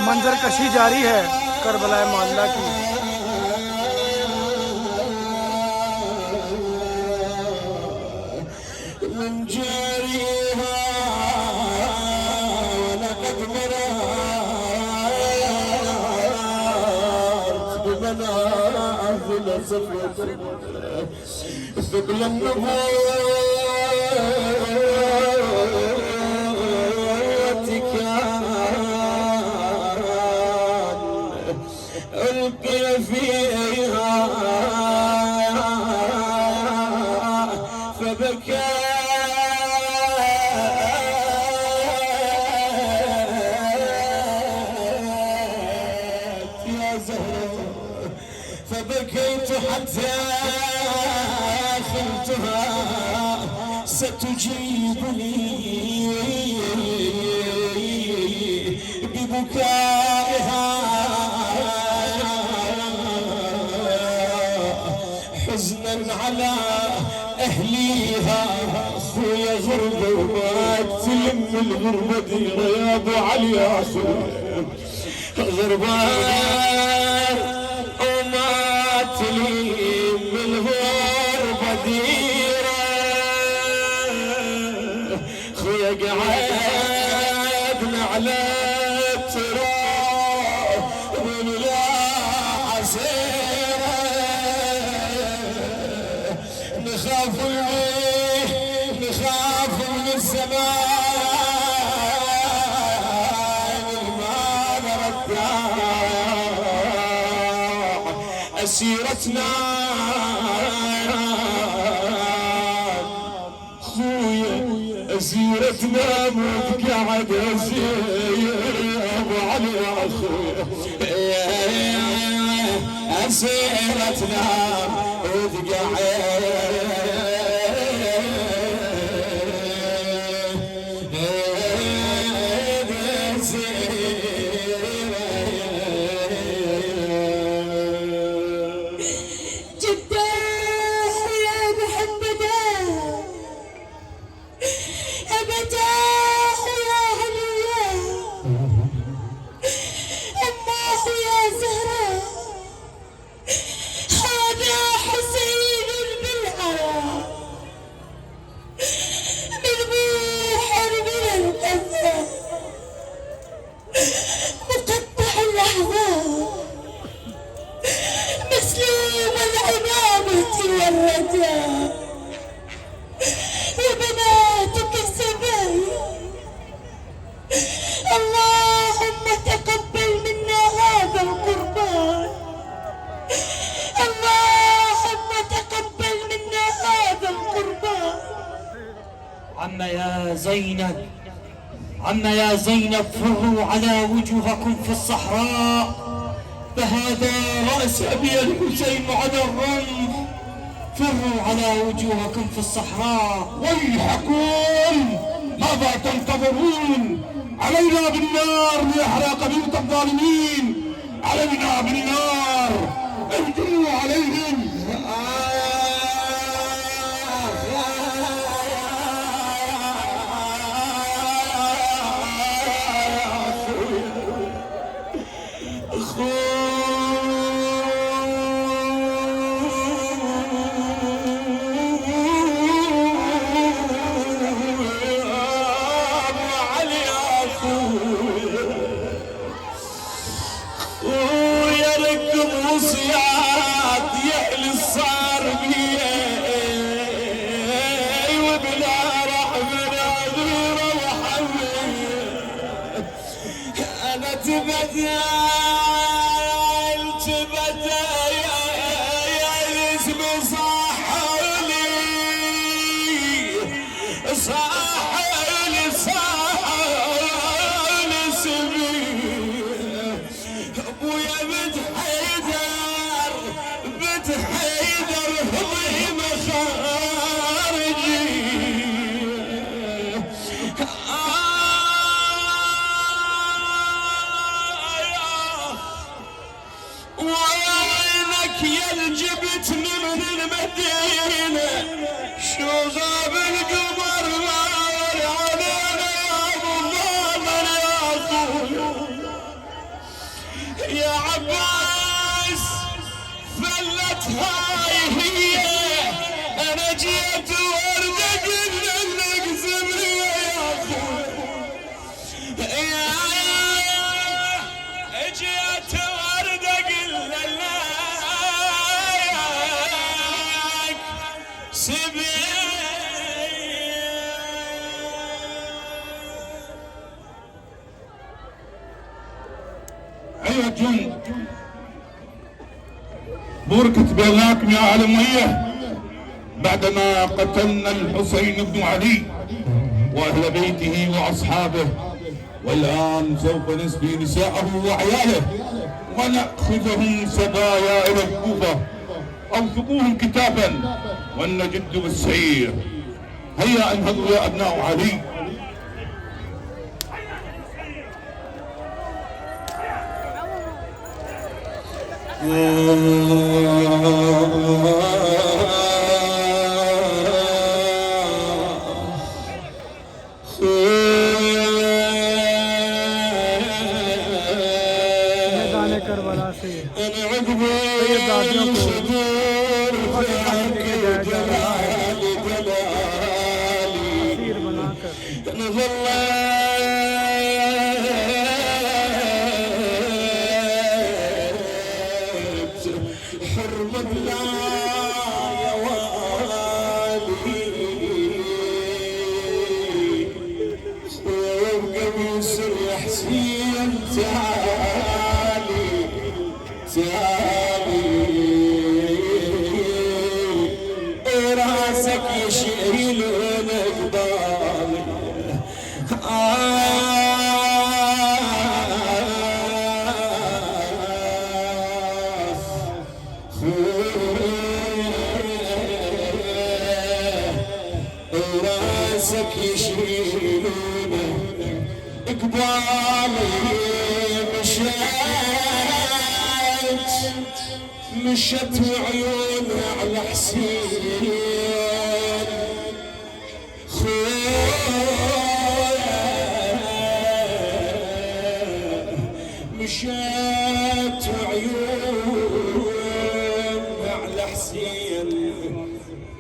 मंजर कशी जारी है करबला मोहल्ला की। ثقل النبوة كان ألقي فيها فبكى يا زهرة فبكيت حتى خلتها ستجيبني ببكائها حزنا على أهليها. خويا غربة وما تلم الغربة ديرة يا أبو علي يا خويا غربة وما تلم الغربة ديرة. خويا قعدنا على التراب ولا عسيرة نخاف من الزمان ما نرتاح أسيرتنا خويا أسيرتنا متقعد أسير أبو علي يا خويا أسيرتنا متقعد اللهم تقبل منا هذا القربان. اللهم تقبل منا هذا القربان. عم يا زينب، عم يا زينب فروا على وجوهكم في الصحراء فهذا رأس أبي الحسين على الرمح. فروا على وجوهكم في الصحراء. ويحكم ماذا تنتظرون؟ علينا بالنار ليحرق بيوت الظالمين. علينا بالنار اهجموا عليهم. يا عباس فلت هاي هي، انا جيت وردك انك زمري يا اخوي، يا جيت وردك انك سبي. أيها الجند، بوركت بيناكم يا أهل أمية بعدما قتلنا الحسين بن علي وأهل بيته وأصحابه، والآن سوف نسبي نساءه وعياله ونأخذهم سبايا إلى الكوفة أو ثقوهم كتابا ونجد بالسير. هيا انهضوا يا أبناء علي. मैदान करबला से सैयदादियों को लेके जाया जा रहा है असीर बनाकर। راسك يشيلون قبال راسك يشيلون قبالي. مشت وعيون على حسين خويا، مشت وعيون على حسين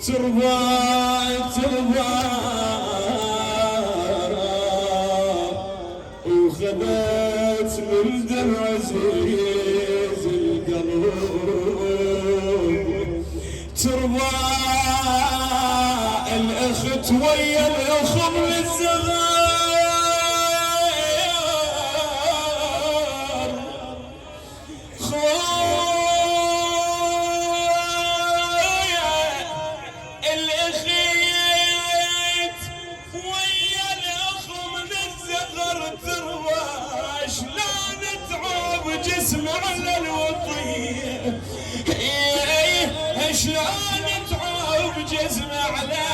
ترضى وخذت من درع عزيز القلب، ترضى الاخت ويا الاخ من الصغار، خويا الاخت ويا الاخ من الزغر، ترضى شلون تعوب جسم على الوطيه، شلون تعوب جسم على